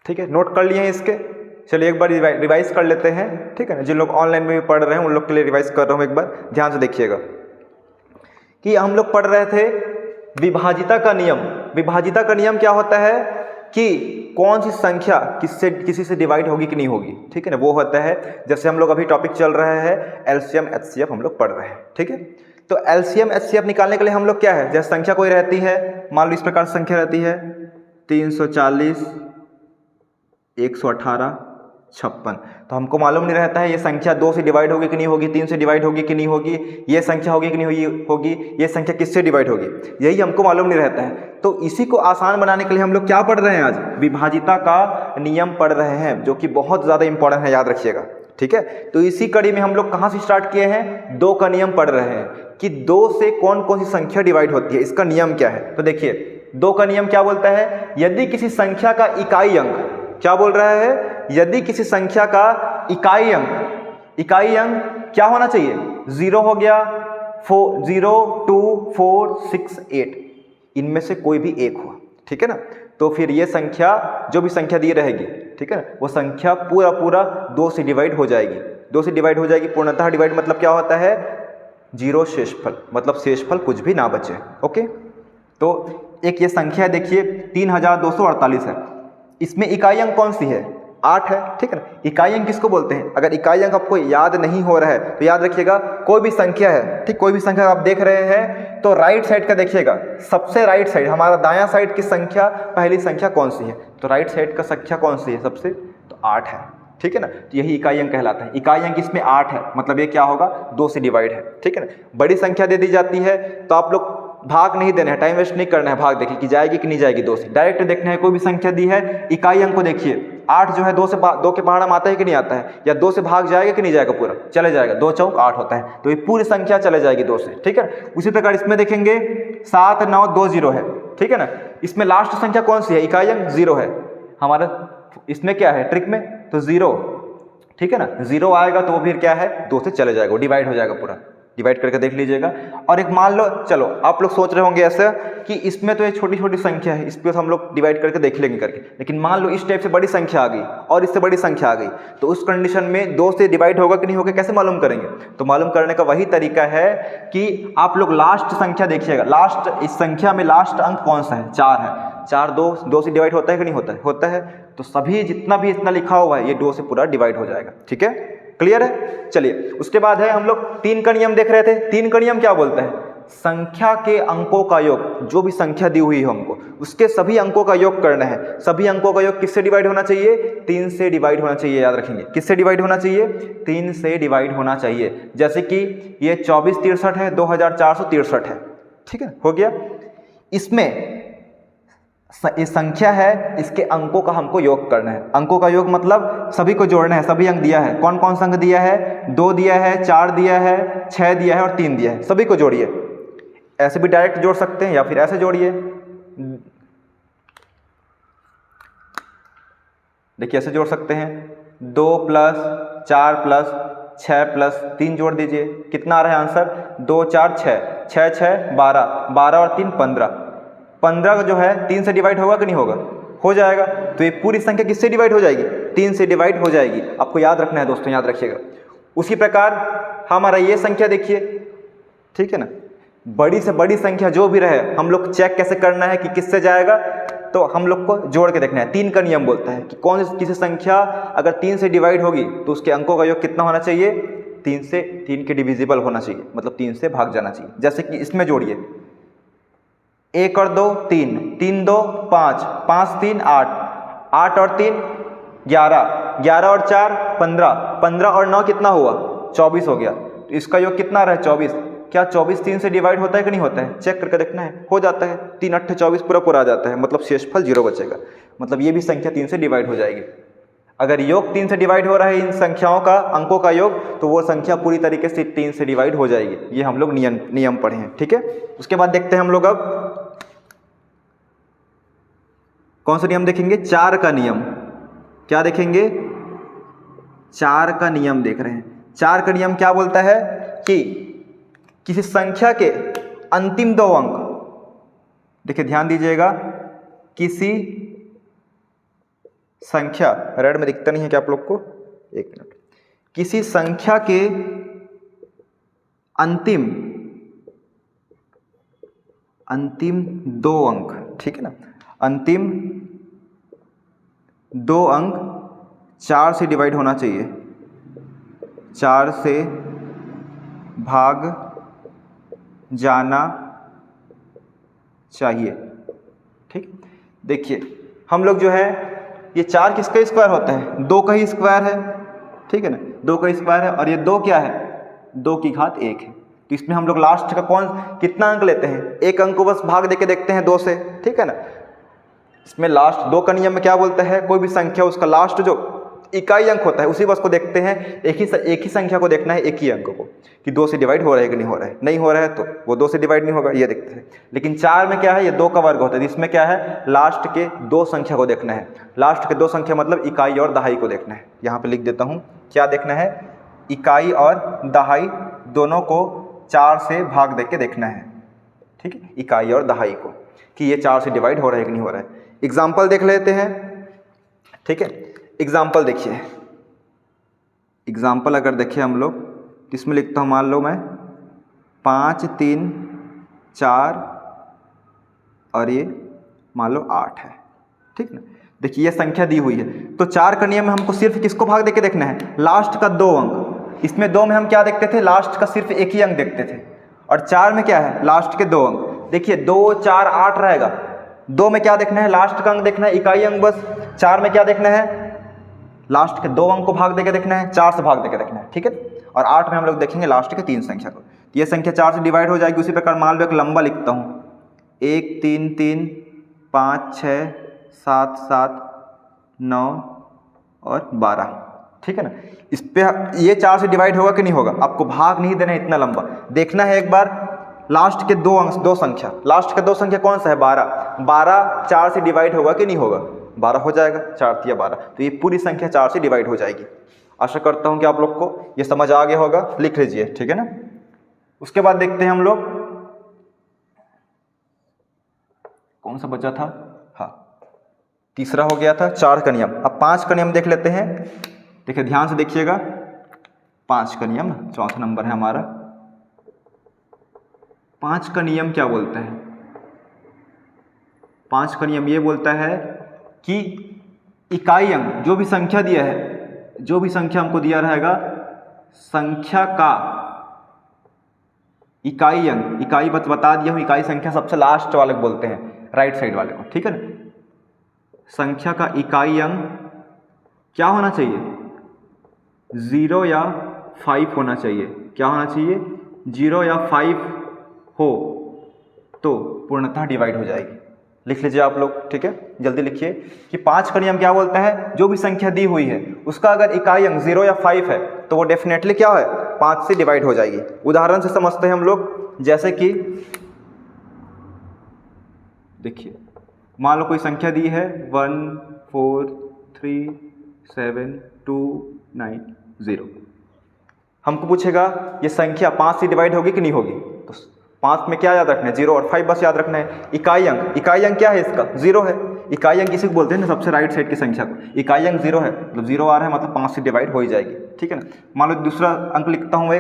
ठीक है, नोट कर लिए हैं इसके। चलिए एक बार रिवाइज कर लेते हैं, ठीक है ना। जिन लोग ऑनलाइन में भी पढ़ रहे हैं उन लोग के लिए रिवाइज कर रहा हूँ, एक बार ध्यान से देखिएगा कि हम लोग पढ़ रहे थे विभाजिता का नियम। विभाजिता का नियम क्या होता है कि कौन सी संख्या किसी से डिवाइड होगी कि नहीं होगी, ठीक है ना। वो होता है, जैसे हम लोग अभी टॉपिक चल रहा है एलसीएम एचसीएफ हम लोग पढ़ रहे हैं, ठीक है। तो एलसीएम एचसीएफ निकालने के लिए हम लोग क्या है, जैसे संख्या कोई रहती है, मान लो इस प्रकार संख्या रहती है 340, 118, 56, तो हमको मालूम नहीं रहता है ये संख्या 2 से डिवाइड होगी कि नहीं होगी, 3 से डिवाइड होगी कि नहीं होगी, ये संख्या होगी कि नहीं होगी, ये संख्या किससे डिवाइड होगी, यही हमको मालूम नहीं रहता है। तो इसी को आसान बनाने के लिए हम लोग क्या पढ़ रहे हैं, आज विभाजिता का नियम पढ़ रहे हैं, जो कि बहुत ज़्यादा इंपॉर्टेंट है, याद रखिएगा, ठीक है। तो इसी कड़ी में हम लोग कहाँ से स्टार्ट किए हैं, 2 का नियम पढ़ रहे हैं कि 2 से कौन कौन सी संख्या डिवाइड होती है, इसका नियम क्या है। तो देखिए 2 का नियम क्या बोलता है, यदि किसी संख्या का इकाई अंक, क्या बोल रहा है, यदि किसी संख्या का इकाई अंक क्या होना चाहिए, 0 हो गया, 0, 2, 4, 6, 8, इनमें से कोई भी एक हो, ठीक है ना। तो फिर ये संख्या, जो भी संख्या दी रहेगी, ठीक है ना, वो संख्या पूरा 2 से डिवाइड हो जाएगी, 2 से डिवाइड हो जाएगी। पूर्णतः डिवाइड मतलब क्या होता है, 0 शेषफल, मतलब शेषफल कुछ भी ना बचे, ओके। तो एक ये संख्या देखिए 3248 है, इसमें इकाई अंक कौन सी है, 8 है, ठीक है ना। इकाई अंक किसको बोलते हैं, अगर इकाई अंक आपको याद नहीं हो रहा है तो याद रखिएगा, कोई भी संख्या है, ठीक, कोई भी संख्या आप देख रहे हैं तो राइट साइड का देखिएगा, सबसे राइट साइड, हमारा दायां साइड की संख्या, पहली संख्या कौन सी है, तो राइट साइड का संख्या कौन सी है सबसे, तो 8 है, ठीक है ना। तो यही इकाई अंक कहलाता है। इकाई अंक इसमें 8 है, मतलब ये क्या होगा, 2 से डिवाइड है, ठीक है ना। बड़ी संख्या दे दी जाती है तो आप लोग भाग नहीं देना है, टाइम वेस्ट नहीं करना है, भाग देखिए कि जाएगी कि नहीं जाएगी, 2 से डायरेक्ट देखना है। कोई भी संख्या दी है, इकाई अंक को देखिए, 8 जो है 2 के पहाड़ा में आता है कि नहीं आता है, या 2 से भाग जाएगा कि नहीं जाएगा, पूरा चले जाएगा, 2 चौक 8 होता है, तो ये पूरी संख्या चले जाएगी 2 से, ठीक है। उसी प्रकार इसमें देखेंगे 7920 है, ठीक है ना। इसमें लास्ट संख्या कौन सी है, इकाई अंक 0 है, हमारा इसमें क्या है ट्रिक में, तो 0, ठीक है ना। 0 आएगा तो वो फिर क्या है, 2 से चले जाएगा, वो डिवाइड हो जाएगा, पूरा डिवाइड करके देख लीजिएगा। और एक मान लो, चलो आप लोग सोच रहे होंगे ऐसा कि इसमें तो ये छोटी छोटी संख्या है, इस पर हम लोग डिवाइड करके देख लेंगे करके, लेकिन मान लो इस टाइप से बड़ी संख्या आ गई और इससे बड़ी संख्या आ गई, तो उस कंडीशन में 2 से डिवाइड होगा कि नहीं होगा, कैसे मालूम करेंगे। तो मालूम करने का वही तरीका है कि आप लोग लास्ट संख्या देखिएगा, लास्ट इस संख्या में लास्ट अंक कौन सा है, 4 है, 4 2 से डिवाइड होता है कि नहीं होता है, होता है। तो सभी जितना भी इतना लिखा हुआ है ये 2 से पूरा डिवाइड हो जाएगा, ठीक है, क्लियर है। चलिए उसके बाद है, हम लोग 3 का नियम देख रहे थे। 3 का नियम क्या बोलता है, संख्या के अंकों का योग, जो भी संख्या दी हुई है हमको उसके सभी अंकों का योग करना है। सभी अंकों का योग किससे डिवाइड होना चाहिए, 3 से डिवाइड होना चाहिए, याद रखेंगे, किससे डिवाइड होना चाहिए, 3 से डिवाइड होना चाहिए। जैसे कि ये 2463 है, 2463 है, ठीक है, हो गया। इसमें ये संख्या है, इसके अंकों का हमको योग करना है। अंकों का योग मतलब सभी को जोड़ना है, सभी अंक दिया है, कौन कौन सा अंक दिया है, 2 दिया है, 4 दिया है, 6 दिया है और 3 दिया है, सभी को जोड़िए। ऐसे भी डायरेक्ट जोड़ सकते हैं या फिर ऐसे जोड़िए, देखिए ऐसे जोड़ सकते हैं, 2 + 4 + 6 + 3 जोड़ दीजिए, कितना आ रहा है आंसर, 2 4 6, 6 6 12, 12 और 3 15, 15 जो है 3 से डिवाइड होगा कि नहीं होगा, हो जाएगा। तो ये पूरी संख्या किससे डिवाइड हो जाएगी, 3 से डिवाइड हो जाएगी। आपको याद रखना है दोस्तों, याद रखिएगा। उसी प्रकार हमारा ये संख्या देखिए, ठीक है ना, बड़ी से बड़ी संख्या जो भी रहे, हम लोग चेक कैसे करना है कि किससे जाएगा, तो हम लोग को जोड़ के देखना है। 3 का नियम बोलता है कि कौन किसी संख्या अगर 3 से डिवाइड होगी तो उसके अंकों का योग कितना होना चाहिए, 3 के डिविजिबल होना चाहिए, मतलब 3 से भाग जाना चाहिए। जैसे कि इसमें जोड़िए, 1 और 2 3, 3 2 5, 5 3 8, 8 और 3 11, 11 और 4 15, 15 और 9 कितना हुआ, 24 हो गया। तो इसका योग कितना रहा है, 24। क्या 24 3 से डिवाइड होता है कि नहीं होता है, चेक करके देखना है, हो जाता है, 3 8 24 पूरा आ जाता है, मतलब शेषफल 0 बचेगा, मतलब ये भी संख्या 3 से डिवाइड हो जाएगी। अगर योग 3 से डिवाइड हो रहा है इन संख्याओं का अंकों का योग, तो वो संख्या पूरी तरीके से 3 से डिवाइड हो जाएगी। ये हम लोग नियम पढ़े हैं, ठीक है। उसके बाद देखते हैं हम लोग अब कौन सा नियम देखेंगे, 4 का नियम। क्या देखेंगे, 4 का नियम देख रहे हैं। 4 का नियम क्या बोलता है कि किसी संख्या के अंतिम 2 अंक, देखिए ध्यान दीजिएगा, किसी संख्या, रेड में दिखता नहीं है क्या आप लोग को, एक मिनट, किसी संख्या के अंतिम 2 अंक, ठीक है ना, अंतिम 2 अंक 4 से डिवाइड होना चाहिए, 4 से भाग जाना चाहिए। ठीक, देखिए हम लोग जो है ये 4 किसका स्क्वायर होता है, 2 का ही स्क्वायर है, ठीक है ना, 2 का स्क्वायर है, और ये 2 क्या है, 2 की घात 1 है। तो इसमें हम लोग लास्ट का कितना अंक लेते हैं, एक अंक को बस भाग देके देखते हैं 2 से, ठीक है ना। इसमें लास्ट 2 का नियम में क्या बोलता है, कोई भी संख्या उसका लास्ट जो इकाई अंक होता है उसी बस को देखते हैं, एक ही संख्या को देखना है, एक ही अंक को, कि 2 से डिवाइड हो रहा है कि नहीं हो रहा है, नहीं हो रहा है तो वो 2 से डिवाइड नहीं होगा, ये देखते हैं। लेकिन 4 में क्या है, ये 2 का वर्ग होता है, इसमें क्या है, लास्ट के 2 संख्या को देखना है, लास्ट के 2 संख्या मतलब इकाई और दहाई को देखना है। यहाँ पे लिख देता हूँ, क्या देखना है, इकाई और दहाई दोनों को 4 से भाग दे के देखना है, ठीक है, इकाई और दहाई को, कि ये 4 से डिवाइड हो रहा है कि नहीं हो रहा है। एग्जाम्पल देख लेते हैं, ठीक है, एग्जाम्पल देखिए, एग्जाम्पल अगर देखें हम लोग, इसमें लिखता हूँ, मान लो मैं 5 3 4 और ये मान लो 8 है, ठीक ना। देखिए ये संख्या दी हुई है, तो 4 का नियम में हमको सिर्फ किसको भाग देके देखना है, लास्ट का 2 अंक। इसमें 2 में हम क्या देखते थे, लास्ट का सिर्फ एक ही अंक देखते थे, और 4 में क्या है, लास्ट के 2 अंक। देखिए 2 4 8 रहेगा, 2 में क्या देखना है, लास्ट का अंक देखना है, इकाई अंक बस। 4 में क्या देखना है, लास्ट के 2 अंक को भाग देके देखना है, 4 से भाग देके देखना है, ठीक है। और 8 में हम लोग देखेंगे लास्ट के 3 संख्या को, तो ये संख्या 4 से डिवाइड हो जाएगी। उसी प्रकार मान लो एक लंबा लिखता हूँ, 1 3 3 5 6 7 7 9 और 12, ठीक है ना। इस पे ये 4 से डिवाइड होगा कि नहीं होगा, आपको भाग नहीं देना है इतना लंबा, देखना है एक बार लास्ट के 2 अंक, 2 संख्या, लास्ट का 2 संख्या कौन सा है, 12, 12 4 से डिवाइड होगा कि नहीं होगा, 12 हो जाएगा, 4 या 12, तो ये पूरी संख्या 4 से डिवाइड हो जाएगी। आशा करता हूँ कि आप लोग को ये समझ आ गया होगा, लिख लीजिए, ठीक है ना। उसके बाद देखते हैं हम लोग, कौन सा बचा था, हाँ तीसरा हो गया था 4 का नियम। अब 5 का नियम देख लेते हैं, देखिए ध्यान से देखिएगा, 5 का नियम, चौथा नंबर है हमारा। 5 का नियम क्या बोलता है, 5 का नियम ये बोलता है कि इकाई अंक, जो भी संख्या दिया है, जो भी संख्या हमको दिया रहेगा, संख्या का इकाई अंक, इकाई बता दिया हूँ, इकाई संख्या सबसे लास्ट वाले को बोलते हैं, राइट साइड वाले को, ठीक है ना। संख्या का इकाई अंक क्या होना चाहिए, 0 या 5 होना चाहिए। क्या होना चाहिए, 0 या 5 हो तो पूर्णतः डिवाइड हो जाएगी। लिख लीजिए आप लोग, ठीक है, जल्दी लिखिए कि 5 का नियम क्या बोलता है, जो भी संख्या दी हुई है उसका अगर इकाई अंक 0 या 5 है तो वो डेफिनेटली क्या है, 5 से डिवाइड हो जाएगी। उदाहरण से समझते हैं हम लोग, जैसे कि देखिए मान लो कोई संख्या दी है 1 4 3 7 2 9 0, हमको पूछेगा ये संख्या 5 से डिवाइड होगी कि नहीं होगी, तो 5 में क्या याद रखना है, 0 और 5 बस याद रखना है। इकाई अंक क्या है इसका, 0 है। इकाई अंक किसी को बोलते हैं ना, सबसे राइट साइड की संख्या को, इकाई अंक 0 है, मतलब 0 आ रहा है मतलब 5 से डिवाइड हो ही जाएगी, ठीक है ना। मान लो दूसरा अंक लिखता हूँ,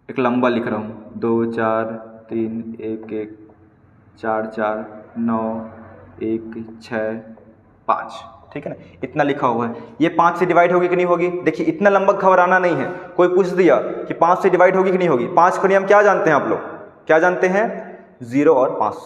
एक लंबा लिख रहा हूँ, 2 4 3 1 1 4 4 9 1 6 5, ठीक है ना, इतना लिखा हुआ है। ये 5 से डिवाइड होगी कि नहीं होगी, देखिए इतना लंबा घबराना नहीं है। कोई पूछ दिया कि 5 से डिवाइड होगी कि नहीं होगी, 5 का नियम क्या जानते हैं आप लोग, क्या जानते हैं, 0 और 5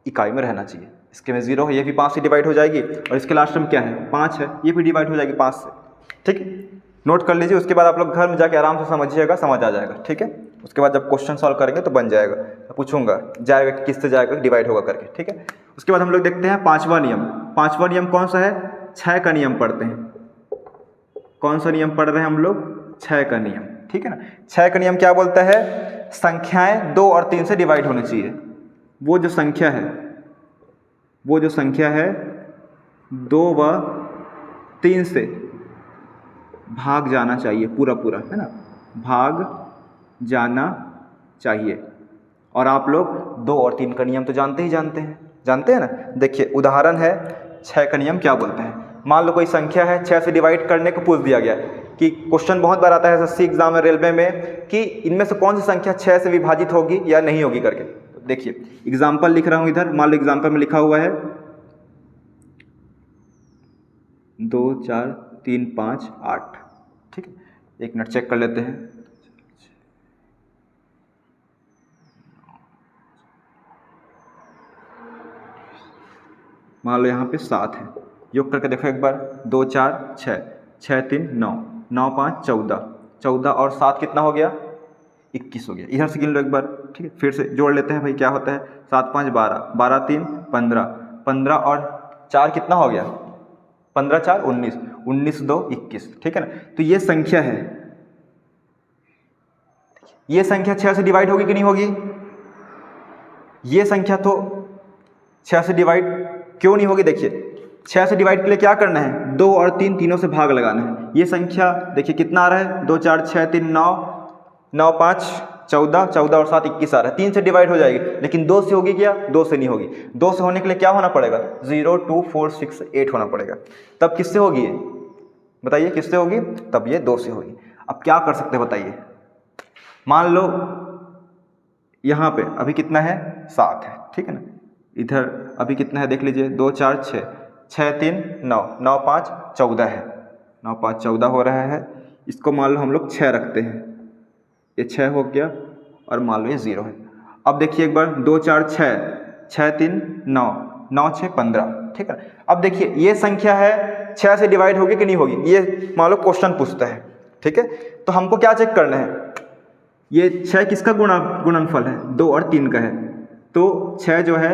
इकाई में रहना चाहिए। इसके में 0 है, ये भी 5 से डिवाइड हो जाएगी, और इसके लास्ट में क्या है, 5 है, ये भी डिवाइड हो जाएगी 5 से, ठीक है। नोट कर लीजिए, उसके बाद आप लोग घर में जाके आराम से समझिएगा, समझ आ जाएगा, ठीक है। उसके बाद जब क्वेश्चन सॉल्व करेंगे तो बन जाएगा, तो पूछूंगा जाएगा कि किससे जाएगा, डिवाइड होगा करके, ठीक है। उसके बाद हम लोग देखते हैं 5वां नियम। 5वां नियम कौन सा है, 6 का नियम पढ़ते हैं। कौन सा नियम पढ़ रहे हैं हम लोग, 6 का नियम, ठीक है ना। 6 का नियम क्या बोलता है, संख्याएं 2 और 3 से डिवाइड होनी चाहिए। वो जो संख्या है 2 व 3 से भाग जाना चाहिए, पूरा है ना, भाग जाना चाहिए। और आप लोग 2 और 3 का नियम तो जानते हैं, जानते हैं ना। देखिए उदाहरण है 6 का नियम क्या बोलते हैं। मान लो कोई संख्या है, 6 से डिवाइड करने को पूछ दिया गया कि क्वेश्चन बहुत बार आता है एसएससी एग्जाम में, रेलवे में, कि इनमें से कौन सी संख्या 6 से विभाजित होगी या नहीं होगी करके। तो देखिए एग्जाम्पल लिख रहा हूँ इधर, मान लो एग्जाम्पल में लिखा हुआ है 2 4 3 5 8। ठीक है, एक मिनट चेक कर लेते हैं। मान लो यहाँ पे 7 है, योग करके देखो एक बार, 2 4 6, 6 3 9, 9 5 14, 14 और 7 कितना हो गया, 21 हो गया। इधर से गिन लो एक बार। ठीक है, फिर से जोड़ लेते हैं भाई, क्या होता है, 7 5 12, 12 3 15, 15 और 4 कितना हो गया, 15 4 19, 19 2 21। ठीक है ना। तो ये संख्या है, ये संख्या 6 से डिवाइड होगी कि नहीं होगी, ये संख्या तो 6 से डिवाइड क्यों नहीं होगी। देखिए 6 से डिवाइड के लिए क्या करना है, 2 और 3 तीनों से भाग लगाना है। ये संख्या देखिए कितना आ रहा है, 2 4 6 3 9, 9 5 14, 14 और 7 21 आ रहा है। 3 से डिवाइड हो जाएगी, लेकिन 2 से होगी क्या, 2 से नहीं होगी। 2 से होने के लिए क्या होना पड़ेगा, 0 2 4 6 8 होना पड़ेगा। तब किससे होगी ये, बताइए किससे होगी, तब ये 2 से होगी। अब क्या कर सकते हैं बताइए। मान लो यहाँ पे अभी कितना है, 7 है। ठीक है ना, इधर अभी कितना है देख लीजिए, 2 4 6, 6 3 9, 9 5 14 है, 9 5 14 हो रहा है। इसको मान लो हम लोग 6 रखते हैं, ये 6 हो गया और मान लो ये 0 है। अब देखिए एक बार, 2 4 6, 6 3 9, 9 6 15। ठीक है, अब देखिए ये संख्या है 6 से डिवाइड होगी कि नहीं होगी, ये मान लो क्वेश्चन पूछता है। ठीक है, तो हमको क्या चेक करना है, ये 6 किसका गुणनफल है, 2 और 3 का है। तो 6 जो है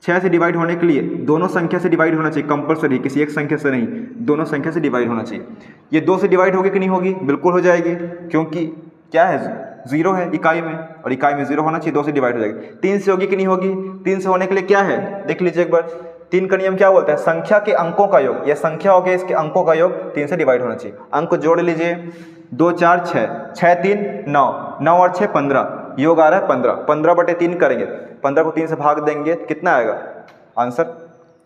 6 से डिवाइड होने के लिए दोनों संख्या से डिवाइड होना चाहिए कंपलसरी, किसी एक संख्या से नहीं, दोनों संख्या से डिवाइड होना चाहिए। ये 2 से डिवाइड होगी कि नहीं होगी, बिल्कुल हो जाएगी, क्योंकि क्या है, 0 है इकाई में, और इकाई में 0 होना चाहिए, 2 से डिवाइड हो जाएगी। 3 से होगी कि नहीं होगी, 3 से होने के लिए क्या है, देख लीजिए एक बार, 3 का नियम क्या बोलता है, संख्या के अंकों का योग, यह संख्या हो गया, इसके अंकों का योग 3 से डिवाइड होना चाहिए। अंक जोड़ लीजिए, 2 4 6, 6 3 9, 9 और 6 15, योग आ रहा है 15, 15 बटे 3 करेंगे, 15 को 3 से भाग देंगे, कितना आएगा आंसर,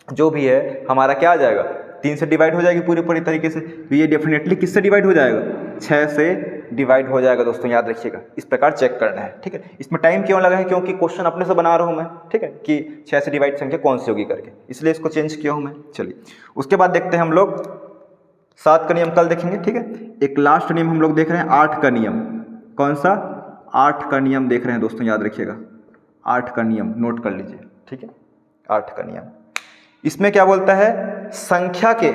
जो भी है हमारा क्या आ जाएगा, 3 से डिवाइड हो जाएगी पूरी तरीके से। तो ये डेफिनेटली किससे डिवाइड हो जाएगा, 6 से डिवाइड हो जाएगा। दोस्तों याद रखिएगा, इस प्रकार चेक करना है। ठीक है, इसमें टाइम क्यों लगा है, क्योंकि क्वेश्चन अपने से बना रहा हूँ मैं। ठीक है, कि 6 से डिवाइड संख्या कौन सी होगी करके, इसलिए इसको चेंज किया हूँ मैं। चलिए उसके बाद देखते हैं हम लोग 7 का नियम कल देखेंगे। ठीक है, एक लास्ट नियम हम लोग देख रहे हैं 8 का नियम। कौन सा, 8 का नियम देख रहे हैं दोस्तों, याद रखिएगा 8 का नियम नोट कर लीजिए। ठीक है, 8 का नियम, इसमें क्या बोलता है, संख्या के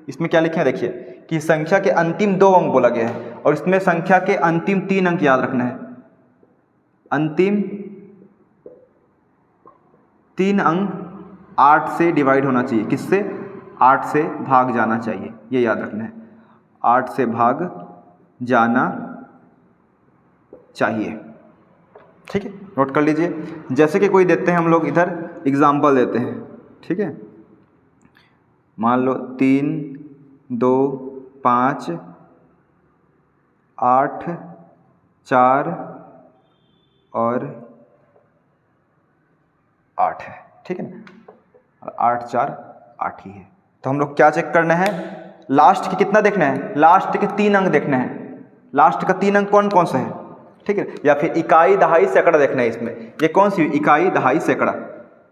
इसमें क्या लिखे हैं देखिए, कि संख्या के अंतिम 2 अंक बोला गया है, और इसमें संख्या के अंतिम 3 अंक याद रखना है। अंतिम 3 अंक 8 से डिवाइड होना चाहिए, किससे, 8 से भाग जाना चाहिए, ये याद रखना है, 8 से भाग जाना चाहिए। ठीक है, नोट कर लीजिए। जैसे कि कोई देते हैं हम लोग इधर एग्जाम्पल देते हैं। ठीक है, मान लो 3 2 5 8 4 और 8 है। ठीक है ना, 8 4 8 ही है। तो हम लोग क्या चेक करना है, लास्ट के कितना देखना है, लास्ट के 3 अंक देखना है। लास्ट का 3 अंक कौन कौन सा है, ठीक है, या फिर इकाई दहाई सैकड़ा देखना है। इसमें ये कौन सी, इकाई दहाई सैकड़ा।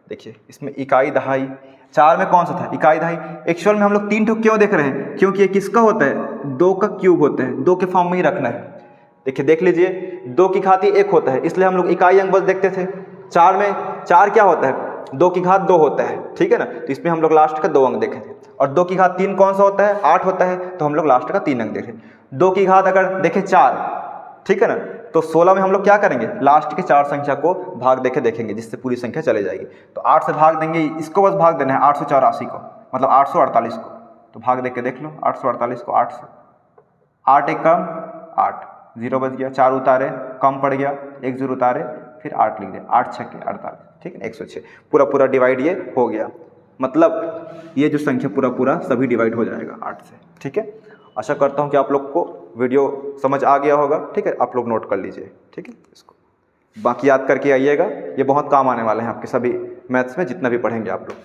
देखिए इसमें इकाई दहाई, 4 में कौन सा था, इकाई दहाई। एक्चुअल में हम लोग 3 ठोक क्यों देख रहे हैं, क्योंकि ये किसका होता है, 2 का क्यूब होता है, 2 के फॉर्म में ही रखना है। देखिए देख लीजिए, 2 की घात 1 होता है, इसलिए हम लोग इकाई अंक बस देखते थे। 4 में 4 क्या होता है, 2 की घात 2 होता है। ठीक है ना, तो इसमें हम लोग लास्ट का 2 अंक देखे थे। और 2 की घात 3 कौन सा होता है, 8 होता है, तो हम लोग लास्ट का 3 अंक देखे। 2 की घात अगर देखें 4, ठीक है ना, तो 16 में हम लोग क्या करेंगे, लास्ट के 4 संख्या को भाग देके देखेंगे, जिससे पूरी संख्या चले जाएगी। तो 8 से भाग देंगे, इसको बस भाग देना है 884 को, मतलब 848 को। तो भाग दे के देख लो, 848 को 8 से, 8 एक कम 8, 0 बच गया, 4 उतारे कम पड़ गया, 1 0 उतारे, फिर 8 लिख दिया, 8 6 के 48। ठीक है, 106 पूरा डिवाइड ये हो गया, मतलब ये जो संख्या पूरा सभी डिवाइड हो जाएगा 8 से। ठीक है, आशा करता हूँ कि आप लोग को वीडियो समझ आ गया होगा, ठीक है। आप लोग नोट कर लीजिए, ठीक है। इसको बाकी याद करके आइएगा, ये बहुत काम आने वाले हैं आपके सभी मैथ्स में जितना भी पढ़ेंगे आप लोग।